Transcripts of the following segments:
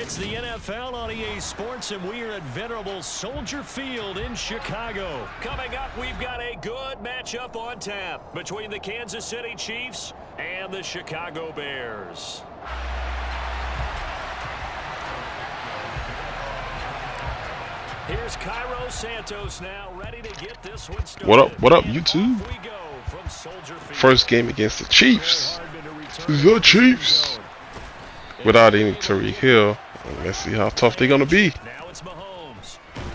It's the NFL on EA Sports, and we are at venerable Soldier Field in Chicago. Coming up, we've got a good matchup on tap between the Kansas City Chiefs and the Chicago Bears. Here's Cairo Santos now, ready to get this one started. What up, YouTube? First game against the Chiefs. The Chiefs. Without any Tariq Hill. Let's see how tough they're gonna be.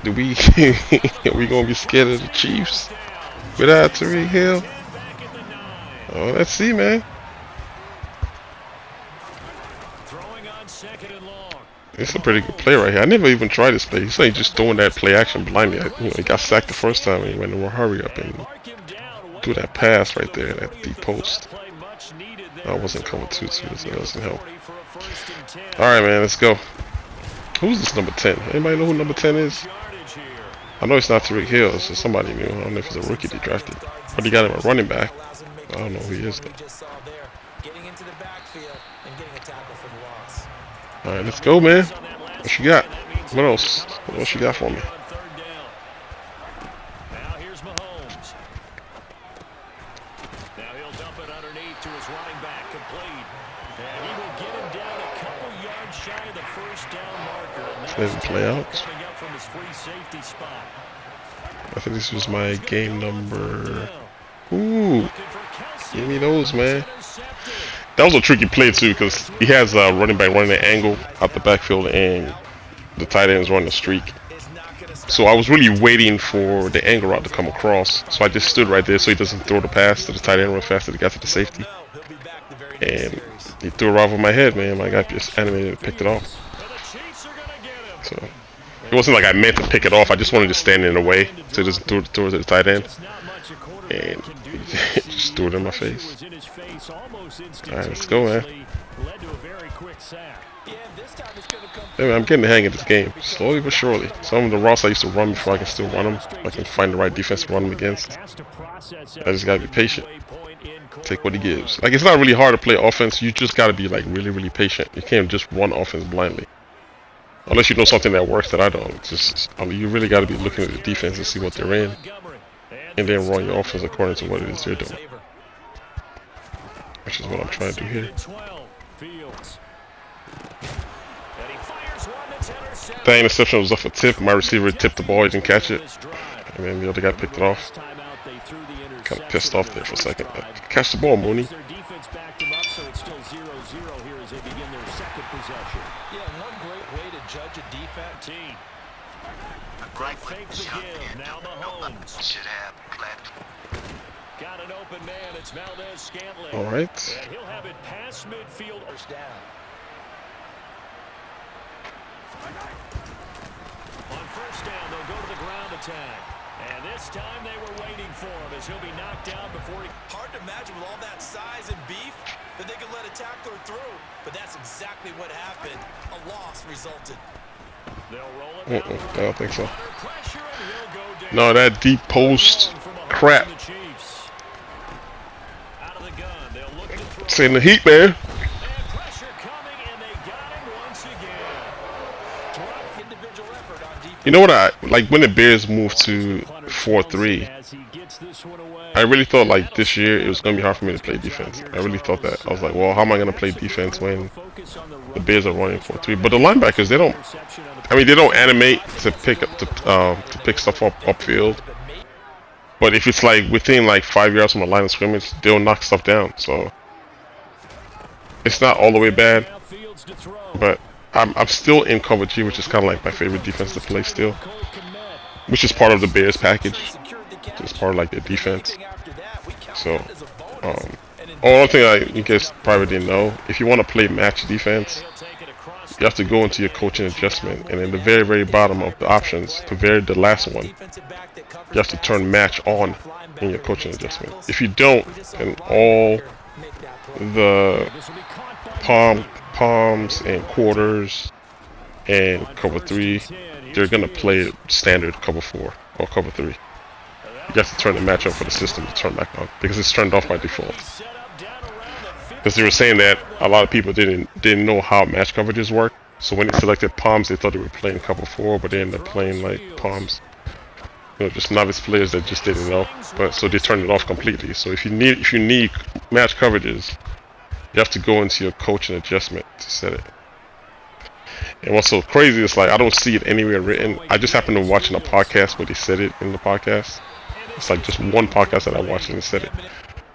Do we are we gonna be scared of the Chiefs without Tariq Hill? Oh, let's see, man. It's a pretty good play right here. I never even tried this play. He's like just throwing that play action blindly. He got sacked the first time and he went to hurry up and do that pass right there, that deep post. I wasn't coming too, so it doesn't help. Alright, man, let's go. Who's this number 10? Anybody know who number 10 is? I know it's not Tariq Hill, it's just somebody new. I don't know if it's a rookie they drafted. But he got him a running back. I don't know who he is, though. Alright, let's go, man. What you got? What else? What else you got for me? Doesn't play out. I think this was my game number. Ooh, give me those, man. That was a tricky play too, because he has a running back running an angle out the backfield, and the tight end is running a streak. So I was really waiting for the angle route to come across. So I just stood right there so he doesn't throw the pass to the tight end real fast till he got to the safety. And he threw it right over my head, man. My guy just animated and picked it off. So it wasn't like I meant to pick it off. I just wanted to stand in the way so he doesn't throw it to the tight end. And he just threw it in my face. Alright, let's go, man. Yeah, man, I'm getting the hang of this game, slowly but surely. Some of the routes I used to run before I can still run them. I can find the right defense to run them against. I just gotta be patient. Take what he gives. Like, it's not really hard to play offense. You just gotta be like really patient. You can't just run offense blindly. Unless you know something that works that I don't. Just, I mean, you really got to be looking at the defense and see what they're in, and then run your offense according to what it is they're doing. Which is what I'm trying to do here. That interception was off a tip. My receiver tipped the ball, he didn't catch it, and then the other guy picked it off. Kind of pissed off there for a second. Catch the ball, Mooney. All right. He'll have it past midfield or down. On first down, they'll go to the ground attack. And this time they were waiting for him as he'll be knocked down before he... Hard to imagine with all that size and beef that they could let a tackler through. But that's exactly what happened. A loss resulted. I don't think so. No, that deep post crap. It's in the heat, man. You know what I like when the Bears moved to 4-3? I really thought like this year it was gonna be hard for me to play defense. I really thought that. I was like, well, how am I gonna play defense when the Bears are running 4-3? But the linebackers, they don't. I mean, they don't animate to pick up to pick stuff up upfield. But if it's like within like 5 yards from a line of scrimmage, they'll knock stuff down. So it's not all the way bad. But I'm still in cover 3, which is kind of like my favorite defense to play still. Which is part of the Bears package. It's part of like their defense. So, one thing you guys probably didn't know, if you want to play match defense, you have to go into your coaching adjustment, and in the very bottom of the options, the last one, you have to turn match on in your coaching adjustment. If you don't, then all the palms and quarters and cover 3, they're gonna play standard cover 4 or cover 3. You have to turn the match on for the system to turn back on because it's turned off by default. Because they were saying that a lot of people didn't know how match coverages work, So when they selected palms, they thought they were playing cover 4, but they ended up playing like palms. You know, just novice players that just didn't know. But so they turned it off completely. So if you need match coverages, you have to go into your coaching adjustment to set it. And what's so crazy is like I don't see it anywhere written. I just happened to watching a podcast where they said it in the podcast. It's like just one podcast that I watched and they said it.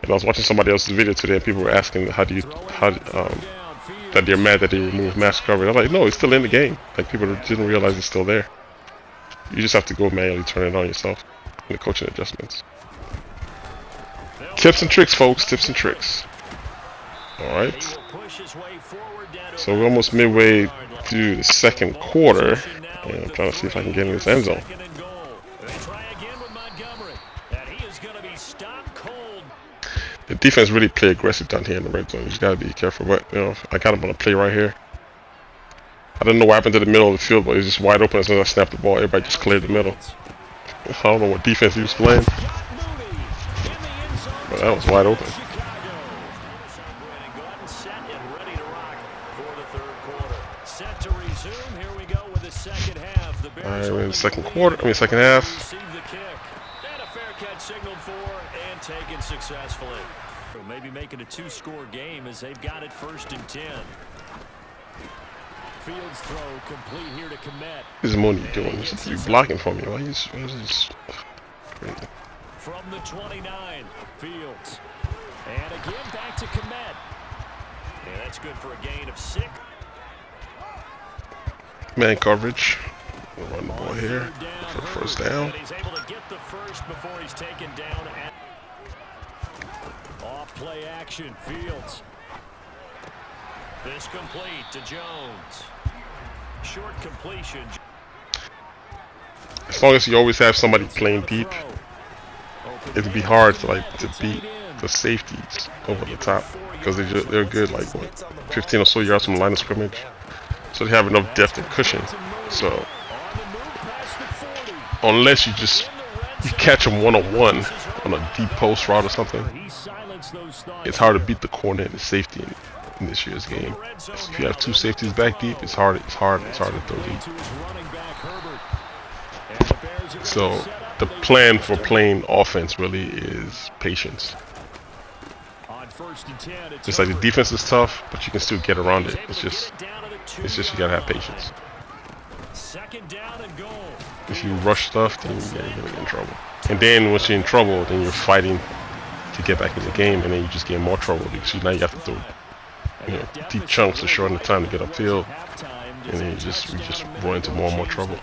And I was watching somebody else's video today, and people were asking that they're mad that they removed match coverage. I was like, no, it's still in the game. Like people didn't realize it's still there. You just have to go manually turn it on yourself in the coaching adjustments. Tips and tricks, folks. Tips and tricks. Alright. So we're almost midway through the second quarter. And I'm trying to see if I can get in this end zone. The defense really play aggressive down here in the red zone. You just gotta be careful. But you know, I got him on a play right here. I don't know what happened to the middle of the field, but it was just wide open as soon as I snapped the ball. Everybody just cleared the middle. I don't know what defense he was playing, but that was wide open. Alright, we're in the second quarter. Second half. Taken successfully. Maybe make it a 2-score game as they've got it 1st and 10. Fields throw complete here to Komet. What is Mooney doing? He's supposed to be blocking for me. Why is this crazy? From the 29, Fields. And again back to Komet. And that's good for a gain of 6. Man coverage. We'll run the ball here for the first down. And he's able to get the first before he's taken down. Off play action, Fields. This complete to Jones. Short completion. As long as you always have somebody playing deep, it'd be hard to beat the safeties over the top because they're good like what 15 or so yards from the line of scrimmage, so they have enough depth and cushion. So unless you catch them one-on-one on a deep post route or something, it's hard to beat the corner and the safety in this year's game. If you have 2 safeties back deep, it's hard to throw deep. So the plan for playing offense really is patience. Just like the defense is tough, but you can still get around it. It's just you gotta have patience. If you rush stuff, then you're gonna get in trouble. And then once you're in trouble, then you're fighting to get back in the game, and then you just get in more trouble because now you have to throw deep chunks to shorten the time to get upfield, and then you just run into more and more trouble.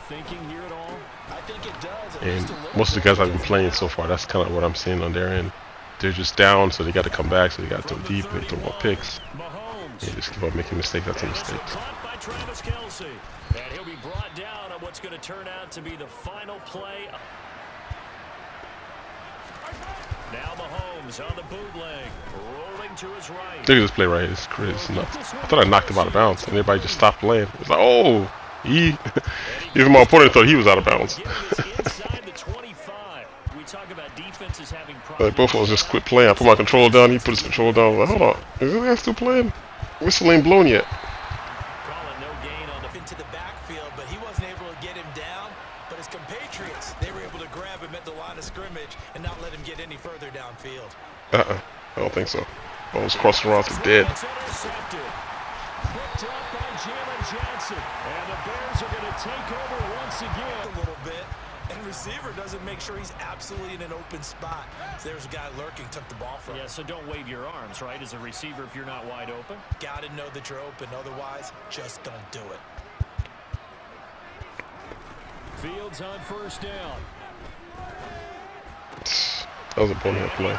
And most of the guys I've been playing so far, that's kind of what I'm seeing on their end. They're just down, so they got to come back, so they got to throw deep, and they throw more picks. And they just keep on making mistakes after mistakes. And he'll be brought down on what's going to turn out to be the final play. Now Mahomes on the bootleg, rolling to his right. Look at this play right here. It's crazy. It's nuts. I thought I knocked him out of bounds, and everybody just stopped playing. It was like, oh, even my opponent thought he was out of bounds. Like both of us just quit playing. I put my controller down, he put his controller down. I was like, hold on, is this guy still playing? Whistle ain't blown yet. Into the backfield, but he wasn't able to get him down. But his compatriots, they were able to grab him at the line of scrimmage and not let him get any further downfield. I don't think so. Those crossing routes are dead. Picked up by Jalen Johnson, and the Bears are going to take over once again a little bit. And receiver doesn't make sure he's absolutely in an open spot. So there's a guy lurking, took the ball from him. Yeah, so don't wave your arms, right, as a receiver if you're not wide open. Got to know that you're open, otherwise, just don't do it. Fields on first down. That was a bullhead play.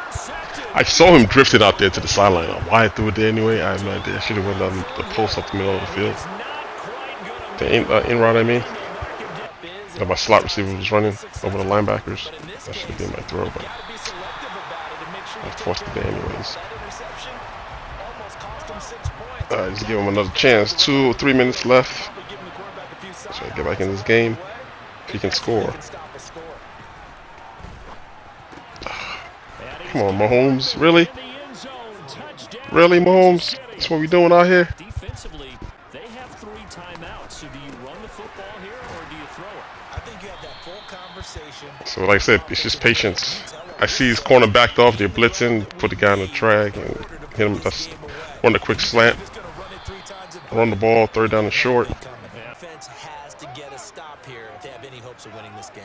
I saw him drifted out there to the sideline. Why I threw it there anyway, I have no idea. I should have went down the post up the middle of the field. The in route, I mean. That my slot receiver was running over the linebackers. That should have been my throw, but I forced it there anyways. Alright, just give him another chance. 2 or 3 minutes left. Try to get back in this game. If he can score. Come on, Mahomes. Really? Really, Mahomes? That's what we doing out here? Defensively, they have 3 timeouts. I think you have that full conversation. So like I said, it's just patience. I see his corner backed off, they're blitzing, put the guy on the track and hit him. Just run a quick slant, run the ball, third down and short. Defense has to get a stop here if they have any hopes of winning this game.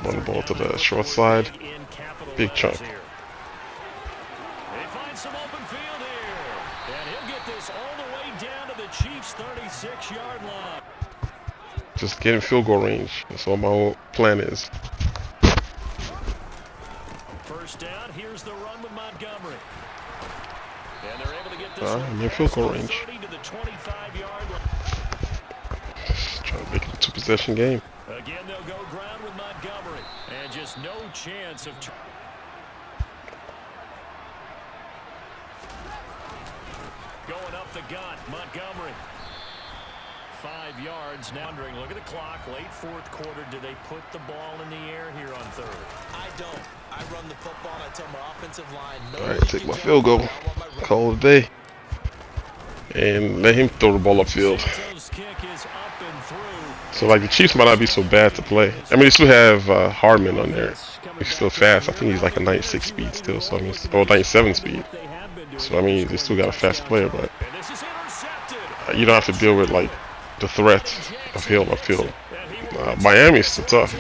Run the ball to the short side, big chunk. They find some open field here, and he'll get this all the way down to the Chiefs' 36-yard line. Just get in field goal range. That's all my whole plan is. First down, here's the run with Montgomery. And they're able to get this I'm in field goal range. to the 25-yard line. Just trying to make it a two-possession game. Again, they'll go ground with Montgomery. And just no chance of... Going up the gut, Montgomery. 5 yards. Now wondering, look at the clock, late fourth quarter. Do they put the ball in the air here on third? I don't. I run the football and I tell my offensive line, no. All right, take my field goal. Call it a day. And let him throw the ball upfield. So like the Chiefs might not be so bad to play. I mean, they still have Hardman on there. He's still fast. I think he's like a 96 speed still. So I mean, or 97 speed. So I mean, they still got a fast player, but you don't have to deal with like the threat of Hill upfield. Miami's still tough.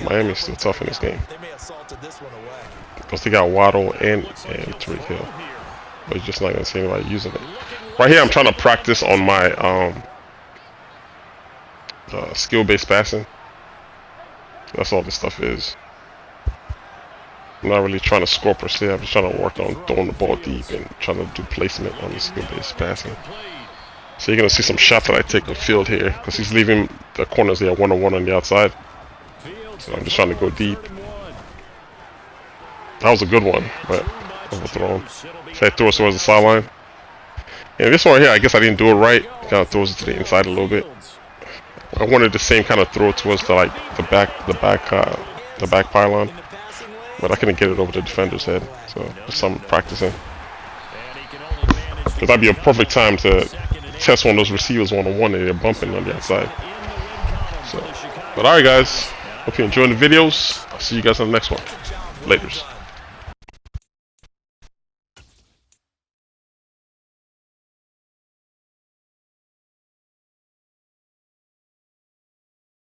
Miami's still tough in this game because they got Waddle and Tariq Hill, but you're just not gonna see anybody using it. Right here, I'm trying to practice on my skill-based passing. That's all this stuff is. I'm not really trying to score per se. I'm just trying to work on throwing the ball deep and trying to do placement on the skill-based passing. So you're gonna see some shots that I take the field here because he's leaving the corners there one-on-one on the outside. So I'm just trying to go deep. That was a good one, but overthrown. So I threw it towards the sideline. And this one right here, I guess I didn't do it right. Kind of throws it to the inside a little bit. I wanted the same kind of throw towards the back pylon, but I couldn't get it over the defender's head. So just some practicing. Because that'd be a perfect time to test one of those receivers one-on-one and they're bumping on the outside. So, but alright guys, hope you're enjoying the videos. I'll see you guys on the next one. Laters.